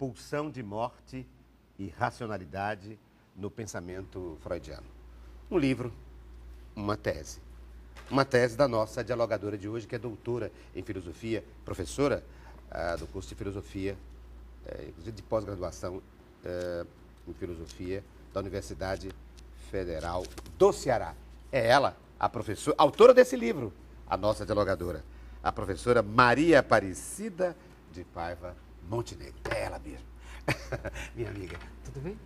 Pulsão de morte e racionalidade no pensamento freudiano. Um livro, uma tese. Uma tese da nossa dialogadora de hoje, que é doutora em filosofia, professora do curso de filosofia, inclusive de pós-graduação em filosofia da Universidade Federal do Ceará. É ela, a professora, autora desse livro, a nossa dialogadora, a professora Maria Aparecida de Paiva Montenegro. É ela mesmo. Minha amiga, tudo bem?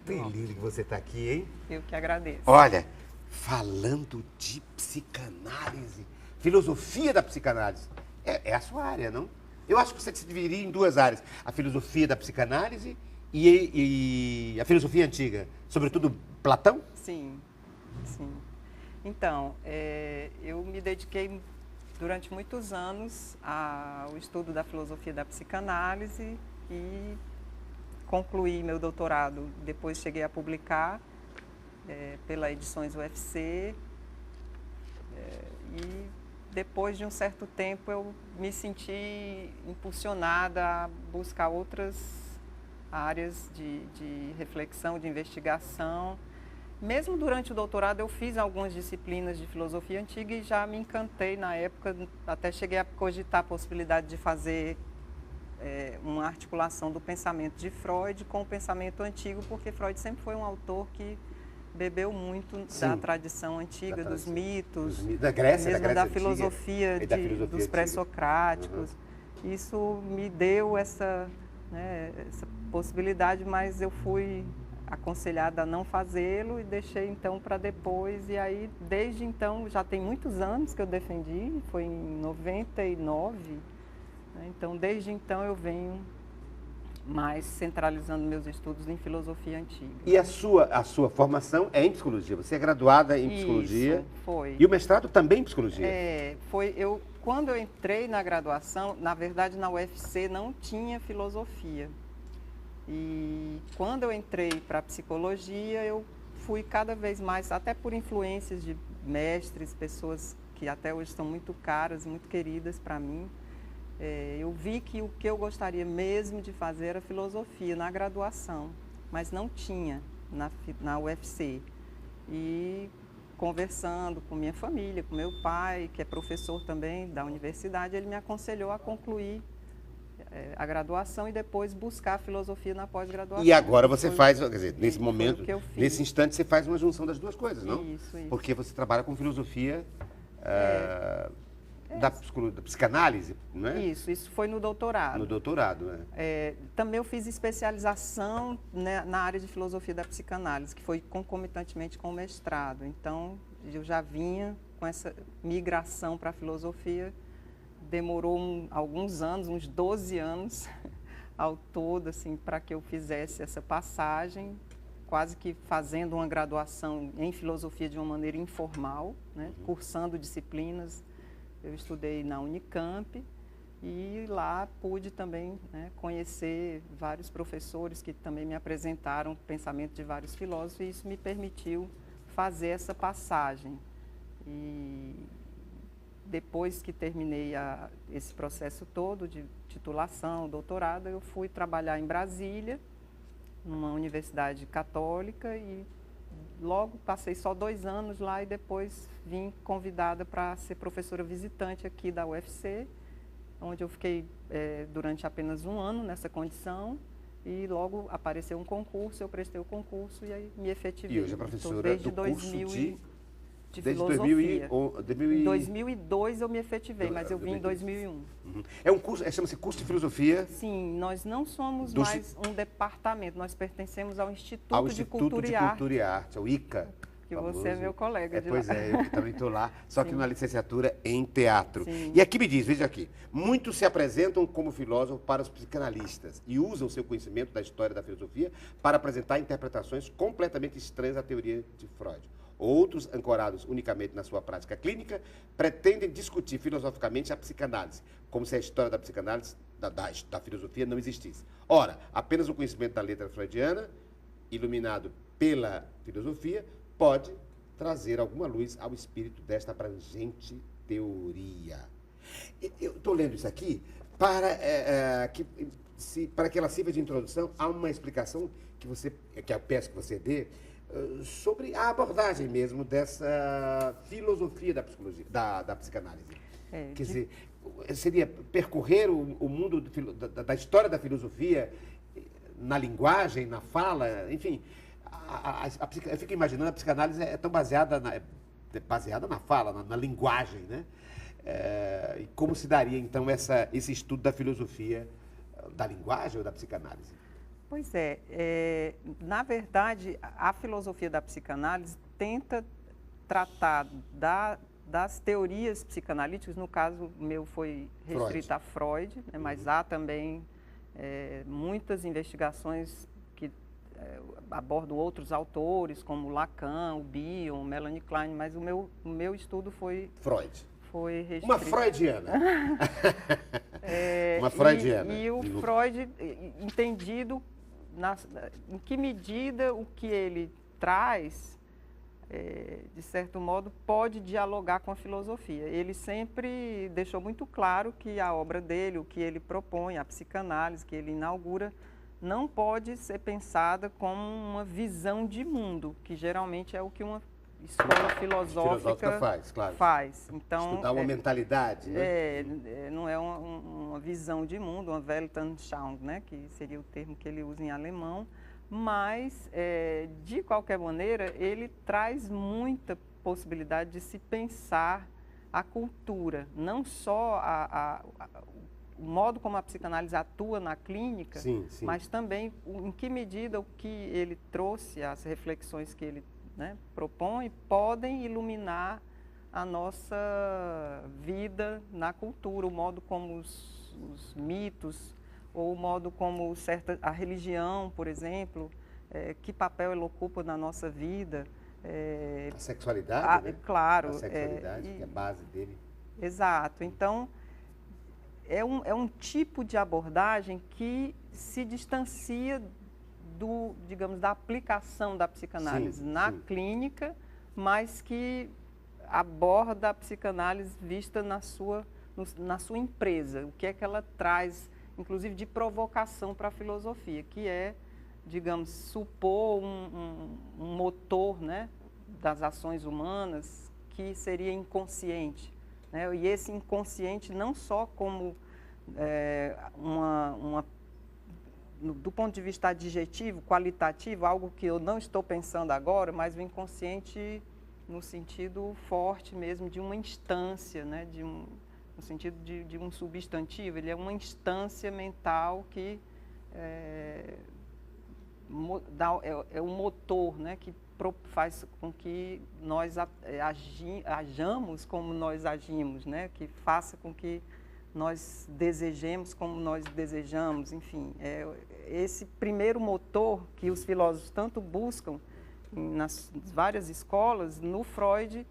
Que lindo que você está aqui, hein? Eu que agradeço. Olha, falando de psicanálise, filosofia da psicanálise, é a sua área, não? Eu acho que você se dividiria em duas áreas, a filosofia da psicanálise e a filosofia antiga, sobretudo Platão? Sim, sim. Então, eu me dediquei durante muitos anos ao estudo da filosofia da psicanálise e concluí meu doutorado. Depois cheguei a publicar pela Edições UFC e depois de um certo tempo eu me senti impulsionada a buscar outras áreas de reflexão, de investigação. Mesmo durante o doutorado eu fiz algumas disciplinas de filosofia antiga e já me encantei na época, até cheguei a cogitar a possibilidade de fazer uma articulação do pensamento de Freud com o pensamento antigo, porque Freud sempre foi um autor que bebeu muito da tradição antiga, dos mitos, da Grécia, mesmo da antiga, filosofia, dos pré-socráticos. Uhum. Isso me deu essa possibilidade, mas eu fui aconselhada a não fazê-lo e deixei então para depois. E aí, desde então, já tem muitos anos que eu defendi, foi em 99, né? Então, desde então eu venho mais centralizando meus estudos em filosofia antiga. E a sua formação é em psicologia? Você é graduada em psicologia? Isso, foi. E o mestrado também em psicologia? Quando eu entrei na graduação, na verdade na UFC não tinha filosofia. E quando eu entrei para a psicologia, eu fui cada vez mais, até por influências de mestres, pessoas que até hoje são muito caras, muito queridas para mim, eu vi que o que eu gostaria mesmo de fazer era filosofia na graduação, mas não tinha na UFC. E conversando com minha família, com meu pai, que é professor também da universidade, ele me aconselhou a concluir a graduação e depois buscar a filosofia na pós-graduação. E agora você faz, quer dizer, nesse momento, nesse fiz. instante, você faz uma junção das duas coisas, não? Isso. Porque você trabalha com filosofia da psicanálise, não é? Isso foi no doutorado. No doutorado, né? Também eu fiz especialização, né, na área de filosofia da psicanálise, que foi concomitantemente com o mestrado. Então, eu já vinha com essa migração para a filosofia. Demorou alguns anos, uns 12 anos ao todo, assim, para que eu fizesse essa passagem, quase que fazendo uma graduação em filosofia de uma maneira informal, né, cursando disciplinas. Eu estudei na Unicamp e lá pude também, né, conhecer vários professores que também me apresentaram o pensamento de vários filósofos e isso me permitiu fazer essa passagem. E depois que terminei esse processo todo de titulação, doutorado, eu fui trabalhar em Brasília, numa universidade católica, e logo passei só 2 anos lá e depois vim convidada para ser professora visitante aqui da UFC, onde eu fiquei durante apenas 1 ano nessa condição. E logo apareceu um concurso, eu prestei o concurso e aí me efetivei. E hoje é professora desde do curso de desde filosofia. 2000 Em 2002 eu me efetivei, mas eu vim em 2001. Uhum. É um curso, chama-se curso de filosofia? Sim, nós não somos mais um departamento, nós pertencemos ao Instituto, ao de Cultura e Arte, ao ICA. Que você é meu colega de lá. Pois é, eu também estou lá, só que na licenciatura em teatro. Sim. E aqui me diz, veja aqui, muitos se apresentam como filósofos para os psicanalistas e usam seu conhecimento da história da filosofia para apresentar interpretações completamente estranhas à teoria de Freud. Outros, ancorados unicamente na sua prática clínica, pretendem discutir filosoficamente a psicanálise, como se a história da psicanálise, da filosofia, não existisse. Ora, apenas o conhecimento da letra freudiana, iluminado pela filosofia, pode trazer alguma luz ao espírito desta abrangente teoria. Eu estou lendo isso aqui para que para que ela sirva de introdução, há uma explicação que eu peço que você dê sobre a abordagem mesmo dessa filosofia da psicologia, da psicanálise. Quer dizer, seria percorrer o mundo da história da filosofia na linguagem, na fala, enfim. Eu fico imaginando, a psicanálise é tão baseada na fala, na linguagem, né? E como se daria, então, esse estudo da filosofia, da linguagem ou da psicanálise? Pois é, na verdade, a filosofia da psicanálise tenta tratar das teorias psicanalíticas, no caso meu foi restrita a Freud, né, mas há também muitas investigações que abordam outros autores, como Lacan, o Bion, Melanie Klein, mas o meu estudo foi... Freud. Foi restrito. Uma freudiana. Uma freudiana. E o Freud, entendido em que medida o que ele traz, de certo modo, pode dialogar com a filosofia. Ele sempre deixou muito claro que a obra dele, o que ele propõe, a psicanálise que ele inaugura, não pode ser pensada como uma visão de mundo, que geralmente é o que uma escola filosófica faz, claro. Então, estudar uma mentalidade, né? Não é uma visão de mundo, uma Weltanschauung, né, que seria o termo que ele usa em alemão, mas, de qualquer maneira, ele traz muita possibilidade de se pensar a cultura, não só o modo como a psicanálise atua na clínica, sim. mas também em que medida o que ele trouxe, as reflexões que ele propõe, podem iluminar a nossa vida na cultura, o modo como os mitos, ou o modo como a religião, por exemplo, que papel ela ocupa na nossa vida. A sexualidade, né? Claro. A sexualidade, que é a base dele. Exato. Então, é um tipo de abordagem que se distancia digamos, da aplicação da psicanálise na clínica, mas que aborda a psicanálise vista na sua empresa. O que é que ela traz, inclusive, de provocação para a filosofia, que é, digamos, supor um motor, né, das ações humanas que seria inconsciente, né? E esse inconsciente não só como do ponto de vista adjetivo, qualitativo, algo que eu não estou pensando agora, mas o inconsciente no sentido forte mesmo de uma instância, né? No sentido de um substantivo. Ele é uma instância mental que é um motor, né? Que faz com que nós hajamos como nós agimos, né? Que faça com que nós desejemos como nós desejamos, enfim. Esse primeiro motor que os filósofos tanto buscam nas várias escolas, no Freud,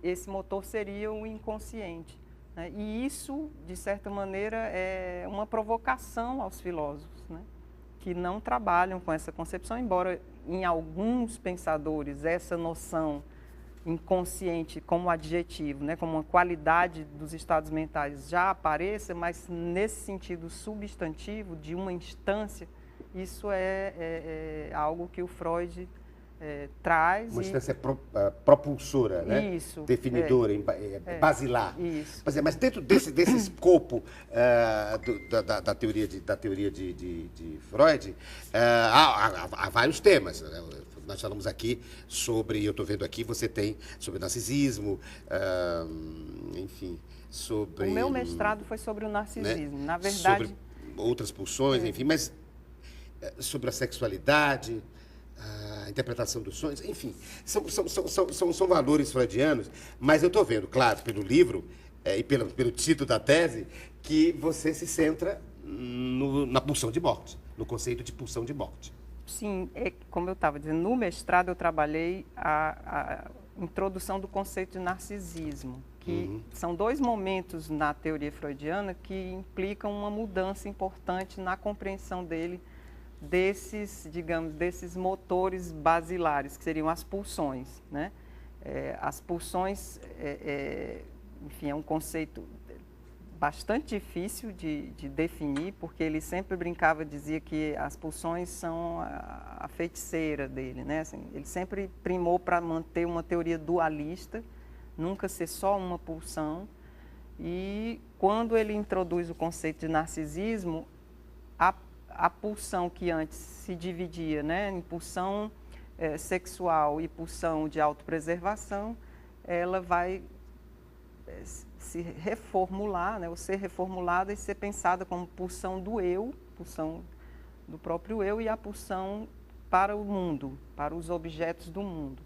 esse motor seria o inconsciente, né? E isso, de certa maneira, é uma provocação aos filósofos, né? Que não trabalham com essa concepção, embora em alguns pensadores essa noção inconsciente como adjetivo, né, como uma qualidade dos estados mentais já apareça, mas nesse sentido substantivo de uma instância, isso é algo que o Freud traz. Uma instância propulsora, né? Isso. Definidora, basilar. Isso. Mas dentro desse escopo da teoria de Freud, há vários temas, né? Nós falamos aqui sobre, eu estou vendo aqui, você tem sobre narcisismo, enfim, sobre... O meu mestrado foi sobre o narcisismo, né? Na verdade... Sobre outras pulsões, enfim, mas sobre a sexualidade, a interpretação dos sonhos, enfim, são valores freudianos, mas eu estou vendo, claro, pelo livro e pelo título da tese, que você se centra na pulsão de morte, no conceito de pulsão de morte. Sim, como eu estava dizendo, no mestrado eu trabalhei a introdução do conceito de narcisismo, que são dois momentos na teoria freudiana que implicam uma mudança importante na compreensão dele desses motores basilares, que seriam as pulsões, né? As pulsões, enfim, é um conceito bastante difícil de definir, porque ele sempre brincava, dizia que as pulsões são a feiticeira dele, né? Assim, ele sempre primou para manter uma teoria dualista, nunca ser só uma pulsão. E quando ele introduz o conceito de narcisismo, a pulsão que antes se dividia, né, em pulsão sexual e pulsão de autopreservação, ela vai se reformular, né, ou ser reformulada e ser pensada como pulsão do eu, pulsão do próprio eu, e a pulsão para o mundo, para os objetos do mundo.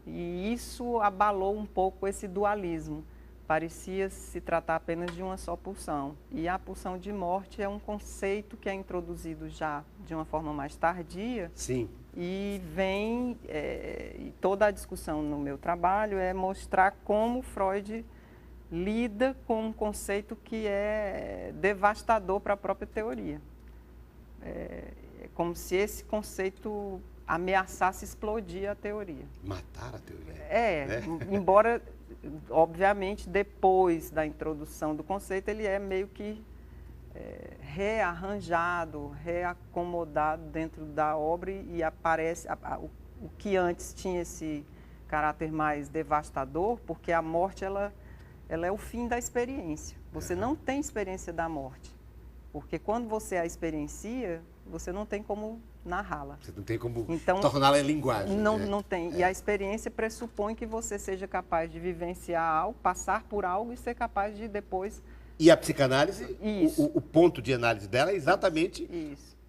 E isso abalou um pouco esse dualismo. Parecia se tratar apenas de uma só pulsão. E a pulsão de morte é um conceito que é introduzido já de uma forma mais tardia. Sim. E vem, e toda a discussão no meu trabalho é mostrar como Freud lida com um conceito que é devastador para a própria teoria. É como se esse conceito ameaçasse explodir a teoria. Matar a teoria. Embora, obviamente, depois da introdução do conceito, ele é meio que rearranjado, reacomodado dentro da obra e aparece o que antes tinha esse caráter mais devastador, porque a morte ela é o fim da experiência. Você não tem experiência da morte, porque quando você a experiencia, você não tem como narrá-la. Você não tem como torná-la em linguagem. Não tem. E a experiência pressupõe que você seja capaz de vivenciar algo, passar por algo e ser capaz de depois... E a psicanálise, o ponto de análise dela é exatamente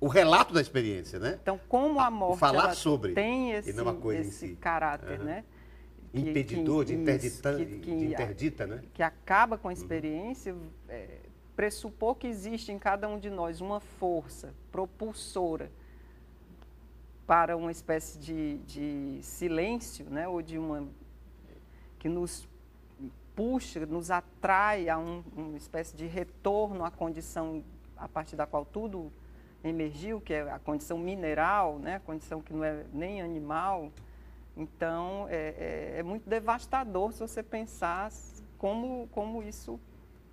o relato da experiência, né? Então, como a morte falar sobre, tem esse, e não uma coisa em si. caráter, né? Impedidor, de interdita, né? Que acaba com a experiência, pressupor que existe em cada um de nós uma força propulsora para uma espécie de silêncio, né? Ou de uma... que nos puxa, nos atrai a uma espécie de retorno à condição a partir da qual tudo emergiu, que é a condição mineral, né? A condição que não é nem animal. Então, é muito devastador se você pensar como isso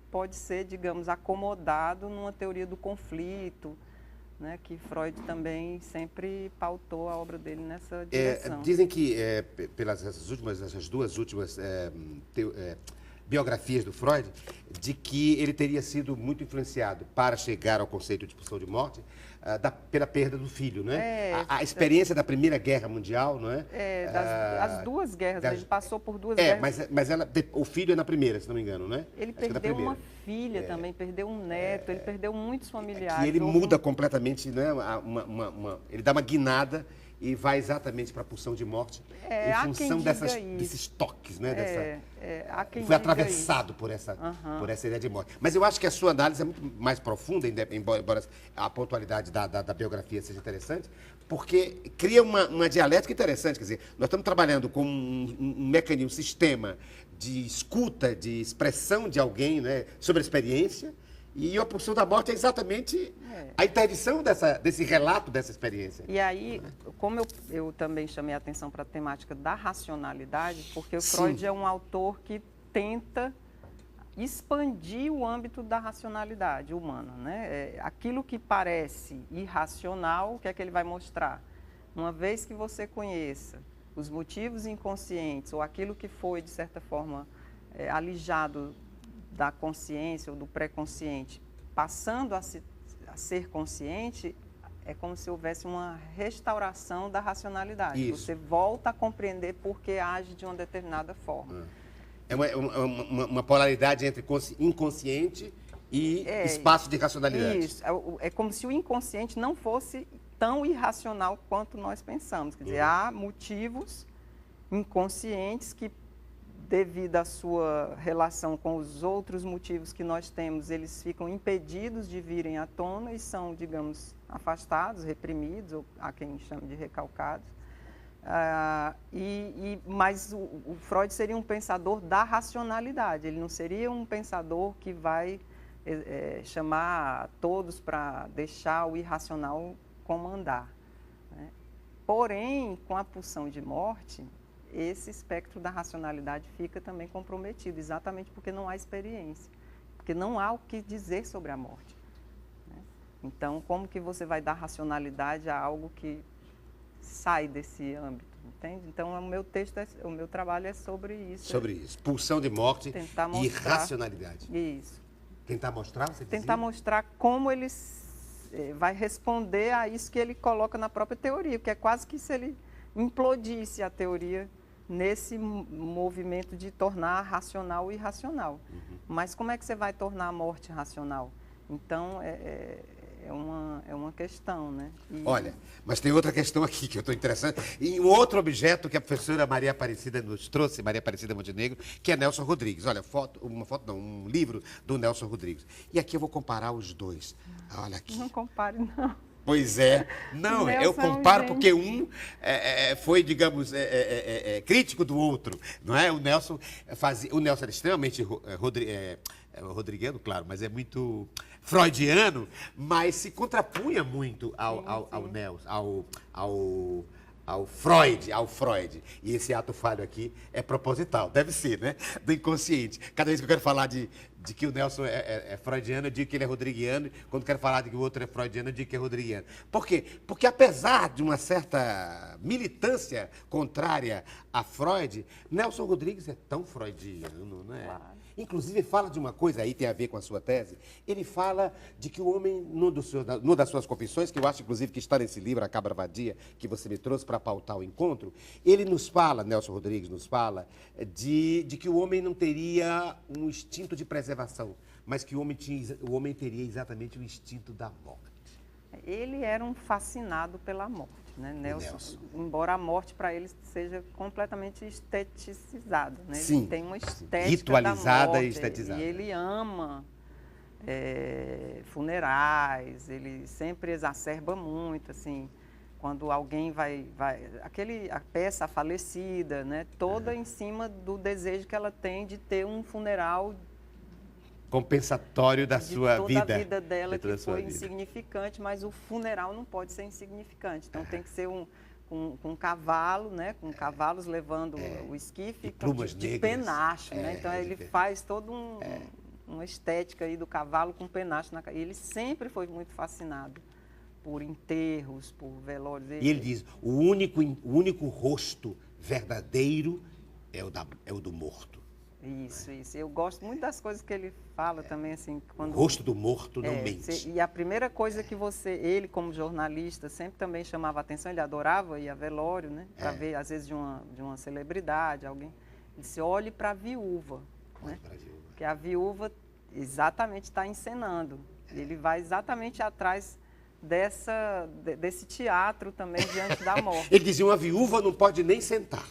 pode ser, digamos, acomodado numa teoria do conflito, né, que Freud também sempre pautou a obra dele nessa direção. Dizem que, pelas essas duas últimas biografias do Freud, de que ele teria sido muito influenciado para chegar ao conceito de pulsão de morte pela perda do filho, né? A experiência da Primeira Guerra Mundial, não é? As duas guerras, ele passou por duas guerras. Mas o filho é na primeira, se não me engano, né? Ele perdeu uma filha também, perdeu um neto, ele perdeu muitos familiares. E ele muda completamente, né? Ele dá uma guinada e vai exatamente para a pulsão de morte em função desses toques, né? Foi atravessado por essa ideia de morte. Mas eu acho que a sua análise é muito mais profunda, embora a pontualidade da biografia seja interessante, porque cria uma dialética interessante. Quer dizer, nós estamos trabalhando com um mecanismo, um sistema de escuta, de expressão de alguém, né, sobre a experiência, e a pulsão da morte é exatamente a interdição desse relato, dessa experiência. E aí, como eu também chamei a atenção para a temática da racionalidade, porque o Freud é um autor que tenta expandir o âmbito da racionalidade humana, né? Aquilo que parece irracional, o que é que ele vai mostrar? Uma vez que você conheça os motivos inconscientes, ou aquilo que foi, de certa forma, alijado da consciência ou do pré-consciente, passando a ser consciente, é como se houvesse uma restauração da racionalidade. Isso. Você volta a compreender por que age de uma determinada forma. É uma polaridade entre inconsciente e espaço de racionalidade. Isso. É como se o inconsciente não fosse tão irracional quanto nós pensamos. Quer dizer, há motivos inconscientes que, devido à sua relação com os outros motivos que nós temos, eles ficam impedidos de virem à tona e são, digamos, afastados, reprimidos, ou há quem chame de recalcados. Mas o Freud seria um pensador da racionalidade, ele não seria um pensador que vai chamar todos para deixar o irracional comandar, né? Porém, com a pulsão de morte, esse espectro da racionalidade fica também comprometido, exatamente porque não há experiência. porque não há o que dizer sobre a morte, né? Então, como que você vai dar racionalidade a algo que sai desse âmbito, entende? Então, o meu trabalho é sobre isso. Sobre isso. Pulsão de morte e racionalidade. Isso. Tentar mostrar, você dizia? Tentar mostrar como ele vai responder a isso que ele coloca na própria teoria, que é quase que se ele implodisse a teoria nesse movimento de tornar racional o irracional. Mas como é que você vai tornar a morte racional? Então, é uma questão, né? Olha, mas tem outra questão aqui que eu estou interessante. E um outro objeto que a professora Maria Aparecida nos trouxe, Maria Aparecida Montenegro, que é Nelson Rodrigues. Olha, um livro do Nelson Rodrigues. E aqui eu vou comparar os dois. Olha aqui. Não compare, não. Pois é. Não, eu comparo porque um foi, digamos, crítico do outro, não é? O Nelson era extremamente rodriguiano, claro, mas é muito freudiano, mas se contrapunha muito ao Nelson, ao Freud. E esse ato falho aqui é proposital, deve ser, né? Do inconsciente. Cada vez que eu quero falar de que o Nelson é freudiano, eu digo que ele é rodriguiano. Quando quero falar de que o outro é freudiano, eu digo que é rodriguiano. Por quê? Porque apesar de uma certa militância contrária a Freud, Nelson Rodrigues é tão freudiano, né? Claro. Inclusive, fala de uma coisa, aí tem a ver com a sua tese, ele fala de que o homem, numa das suas confissões, que eu acho, inclusive, que está nesse livro, A Cabra Vadia, que você me trouxe para pautar o encontro, ele nos fala, Nelson Rodrigues nos fala, de que o homem não teria um instinto de preservação, mas que o homem teria exatamente o instinto da morte. Ele era um fascinado pela morte, né? Nelson, embora a morte para ele seja completamente esteticizada, né? Sim, ele tem uma estética ritualizada da morte, e estetizada. E ele ama funerais, ele sempre exacerba muito, assim, quando alguém a peça falecida, né? Toda em cima do desejo que ela tem de ter um funeral compensatório da sua vida. Toda a vida dela que foi insignificante, mas o funeral não pode ser insignificante. Então tem que ser com um cavalo, né? Com cavalos levando o esquife de penacho, né? Então ele faz toda uma estética aí do cavalo com penacho. E ele sempre foi muito fascinado por enterros, por velórios. E ele diz, o único rosto verdadeiro é o do morto. Isso. Eu gosto muito das coisas que ele fala também, assim. O rosto do morto não mente. E a primeira coisa que ele como jornalista, sempre também chamava a atenção, ele adorava ir a velório, né? Para ver, às vezes, de uma celebridade, alguém. Ele disse, olhe para a viúva. Né? Porque a viúva exatamente está encenando. Ele vai exatamente atrás desse teatro também diante da morte. Ele dizia, uma viúva não pode nem sentar.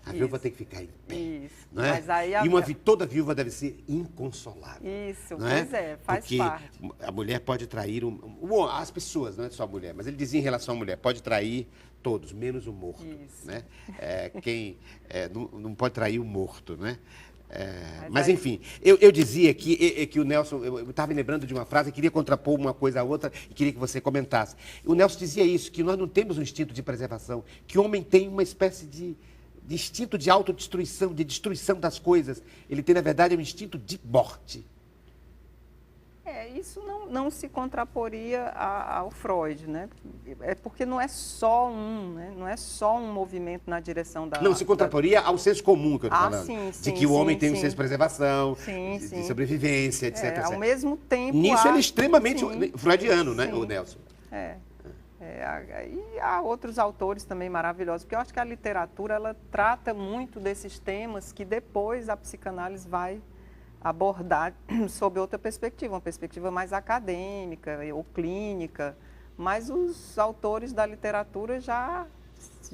A viúva tem que ficar em pé. Isso. Não é? Mas aí toda viúva deve ser inconsolável. Isso, não pois faz Porque parte. A mulher pode trair as pessoas, não é só a mulher, mas ele dizia em relação à mulher, pode trair todos, menos o morto. Isso. Né? Não pode trair o morto, né? Mas enfim, eu dizia que o Nelson, eu estava me lembrando de uma frase, eu queria contrapor uma coisa à outra e queria que você comentasse. O Nelson dizia isso, que nós não temos um instinto de preservação, que o homem tem uma espécie de instinto de autodestruição, de destruição das coisas. Ele tem, na verdade, um instinto de morte. Isso não se contraporia ao Freud, né? É porque não é só né? Não é só um movimento na direção da... Não, se contraporia ao senso comum que eu estou falando. Sim, de que o homem tem um senso de preservação, de sobrevivência, etc. Ao mesmo tempo... Nisso ele é extremamente freudiano, né, o Nelson? E há outros autores também maravilhosos, porque eu acho que a literatura ela trata muito desses temas que depois a psicanálise vai abordar sob outra perspectiva, uma perspectiva mais acadêmica ou clínica, mas os autores da literatura já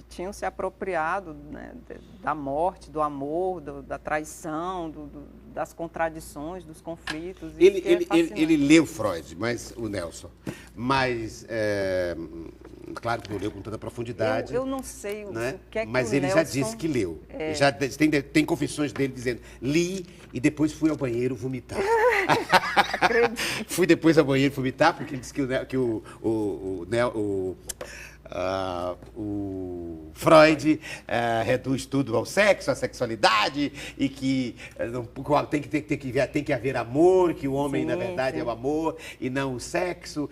tinham se apropriado, né, da morte, do amor, da traição, das contradições, dos conflitos. Ele leu Freud, o Nelson, mas claro que não leu com tanta profundidade. Eu não sei o que é que mas o ele Nelson... já disse que leu. Já tem confissões dele dizendo, li e depois fui ao banheiro vomitar. Fui depois ao banheiro vomitar, porque ele disse que o Freud reduz tudo ao sexo, à sexualidade, e que tem que haver amor, que o homem, na verdade, é o amor e não o sexo,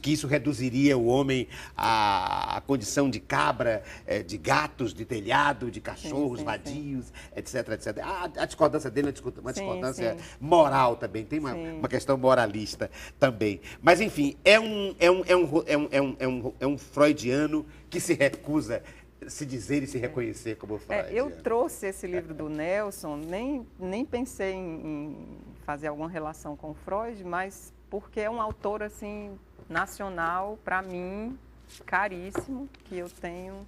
que isso reduziria o homem à condição de cabra, de gatos, de telhado, de cachorros vadios, etc, etc. A discordância dele é uma discordância moral também, tem uma questão moralista também. Mas, enfim, é um freudiano que se recusa a se dizer e se reconhecer como freudiano. Eu trouxe esse livro do Nelson, nem pensei em fazer alguma relação com Freud, mas porque é um autor, assim, nacional, para mim, caríssimo, que eu tenho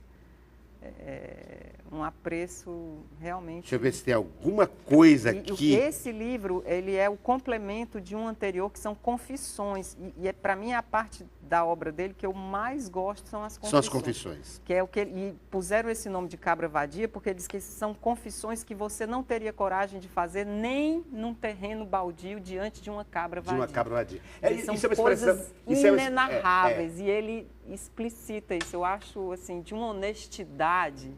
um apreço realmente... Deixa eu ver se tem alguma coisa aqui. Esse livro, ele é o complemento de um anterior, que são confissões. Para mim, a parte da obra dele que eu mais gosto são as confissões. São as confissões. Que é o que e puseram esse nome de Cabra Vadia, porque eles que são confissões que você não teria coragem de fazer nem num terreno baldio diante de uma cabra vadia. De uma cabra vadia. São coisas inenarráveis. E ele explicita isso. Eu acho, assim, de uma honestidade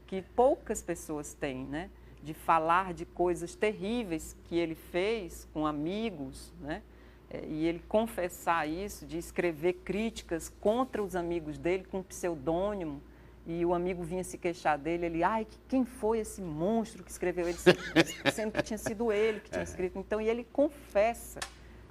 que poucas pessoas têm, né? De falar de coisas terríveis que ele fez com amigos, né? E ele confessar isso, de escrever críticas contra os amigos dele com pseudônimo, e o amigo vinha se queixar dele, ele, quem foi esse monstro que escreveu ele, sendo que tinha sido ele que tinha escrito. Então, e ele confessa.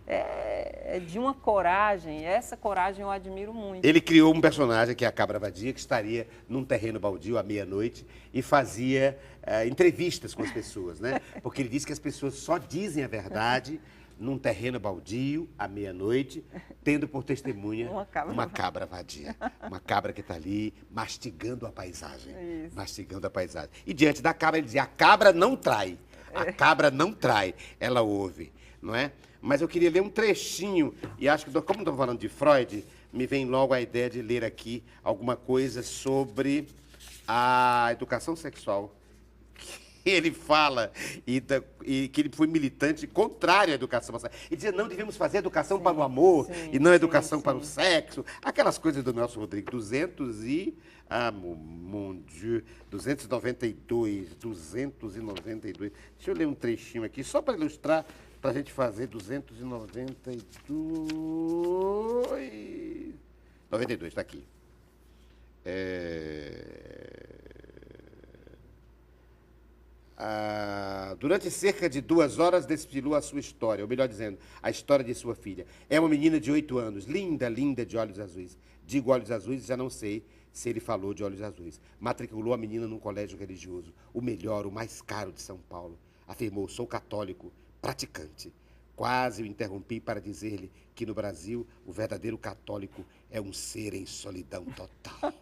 É de uma coragem, essa coragem eu admiro muito. Ele criou um personagem, que é a Cabra Vadia, que estaria num terreno baldio à meia-noite e fazia entrevistas com as pessoas, né? Porque ele diz que as pessoas só dizem a verdade num terreno baldio, à meia-noite, tendo por testemunha uma cabra vadia. Uma cabra que está ali mastigando a paisagem. Isso. Mastigando a paisagem. E diante da cabra, ele dizia, a cabra não trai. A cabra não trai, ela ouve, não é? Mas eu queria ler um trechinho, e acho que, como estamos falando de Freud, me vem logo a ideia de ler aqui alguma coisa sobre a educação sexual. Ele fala, e que ele foi militante contrário à educação sexual. Ele dizia, não devemos fazer educação para o amor, e não educação para o sexo. Aquelas coisas do Nelson Rodrigues, 292, 292. Deixa eu ler um trechinho aqui, só para ilustrar, para a gente fazer 292. 92, está aqui. Durante cerca de 2 horas desfilou a sua história, ou melhor dizendo, a história de sua filha. É uma menina de 8 anos, linda, linda, de olhos azuis. Digo olhos azuis, já não sei se ele falou de olhos azuis. Matriculou a menina num colégio religioso, o melhor, o mais caro de São Paulo. Afirmou, sou católico, praticante. Quase o interrompi para dizer-lhe que no Brasil o verdadeiro católico é um ser em solidão total.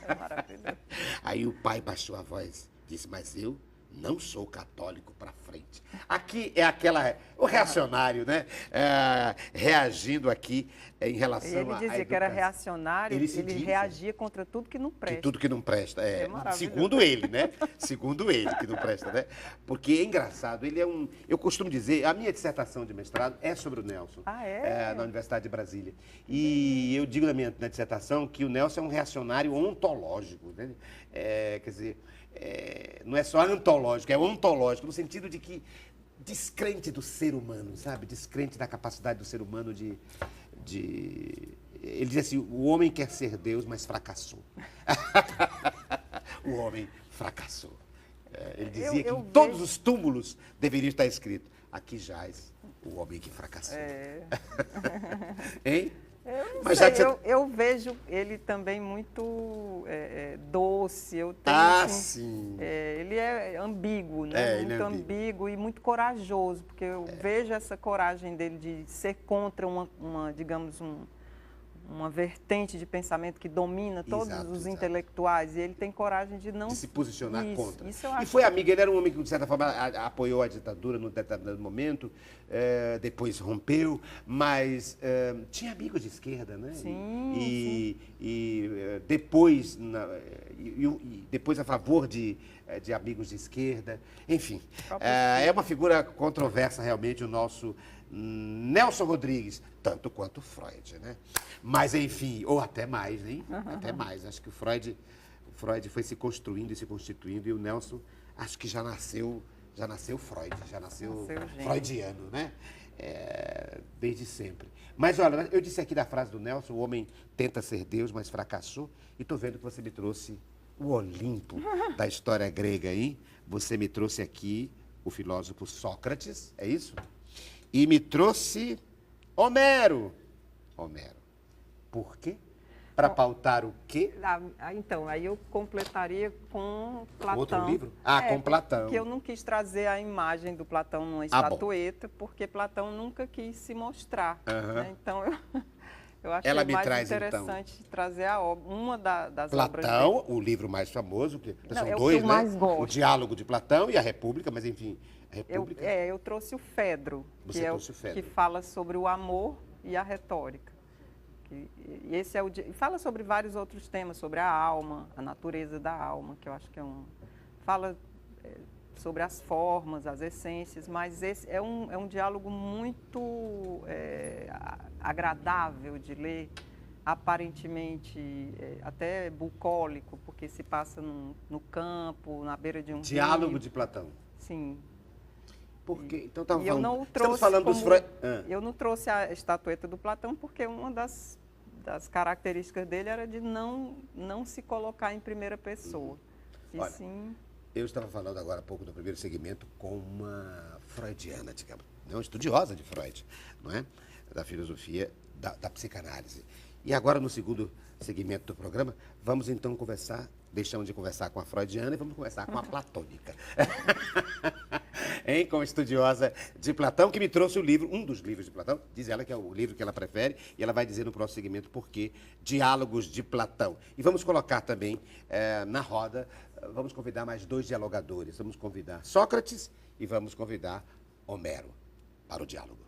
É maravilhoso. Aí o pai baixou a voz, disse, mas eu não sou católico para frente. Aqui é o reacionário, né? Reagindo aqui em relação ele dizia que era reacionário, ele reagia contra tudo que não presta. Tudo que não presta, segundo ele, né? Segundo ele, que não presta, né? Porque é engraçado, ele é eu costumo dizer, a minha dissertação de mestrado é sobre o Nelson. Na Universidade de Brasília. E eu digo na minha dissertação que o Nelson é um reacionário ontológico, né? Quer dizer, não é só antológico, é ontológico, no sentido de que descrente do ser humano, sabe? Descrente da capacidade do ser humano de... Ele diz assim, o homem quer ser Deus, mas fracassou. O homem fracassou. Ele dizia que em todos os túmulos deveria estar escrito, aqui jaz o homem que fracassou. Hein? Eu não sei, eu vejo ele também muito doce. Sim. Ele é ambíguo, né? Muito ambíguo e muito corajoso, porque eu vejo essa coragem dele de ser contra digamos, uma vertente de pensamento que domina todos os intelectuais, e ele tem coragem de não... De se posicionar contra. Isso eu acho. E foi amigo, ele era um homem que, de certa forma, apoiou a ditadura num determinado momento, depois rompeu, mas tinha amigos de esquerda, né? Sim, E depois, depois a favor de amigos de esquerda, enfim. É uma figura controversa, realmente, o nosso Nelson Rodrigues, tanto quanto Freud, né? Mas, enfim, ou até mais, hein? Até mais. Acho que o Freud foi se construindo e se constituindo, e o Nelson, acho que já nasceu Freud, já nasceu freudiano, né? Desde sempre. Mas, olha, eu disse aqui da frase do Nelson, o homem tenta ser Deus, mas fracassou, e estou vendo que você me trouxe o Olimpo da história grega aí. Você me trouxe aqui o filósofo Sócrates, é isso? E me trouxe Homero. Por quê? Para pautar o quê? Então, aí eu completaria com Platão. Outro livro? Com Platão. Porque eu não quis trazer a imagem do Platão numa estatueta, porque Platão nunca quis se mostrar. Né? Então, eu acho mais interessante trazer a obra, uma das obras dele. Platão, o livro mais famoso, que são dois, né? O Diálogo de Platão e a República, mas enfim, a República... Eu trouxe o Fedro, que fala sobre o amor e a retórica. E esse fala sobre vários outros temas, sobre a alma, a natureza da alma, que eu acho que fala sobre as formas, as essências, mas esse é um diálogo muito agradável de ler, aparentemente até bucólico, porque se passa no campo, na beira de um Diálogo rio. de Platão. Sim. Porque, então eu não trouxe a estatueta do Platão porque uma das características dele era de não se colocar em primeira pessoa. Olha, sim... Eu estava falando agora há pouco do primeiro segmento com uma freudiana, digamos, uma estudiosa de Freud, não é? Da filosofia, da psicanálise. E agora, no segundo segmento do programa, vamos então deixamos de conversar com a freudiana e vamos conversar com a platônica. Como estudiosa de Platão, que me trouxe o livro, um dos livros de Platão, diz ela que é o livro que ela prefere, e ela vai dizer no próximo segmento por quê, Diálogos de Platão. E vamos colocar também na roda, vamos convidar mais 2 dialogadores, vamos convidar Sócrates e vamos convidar Homero para o diálogo.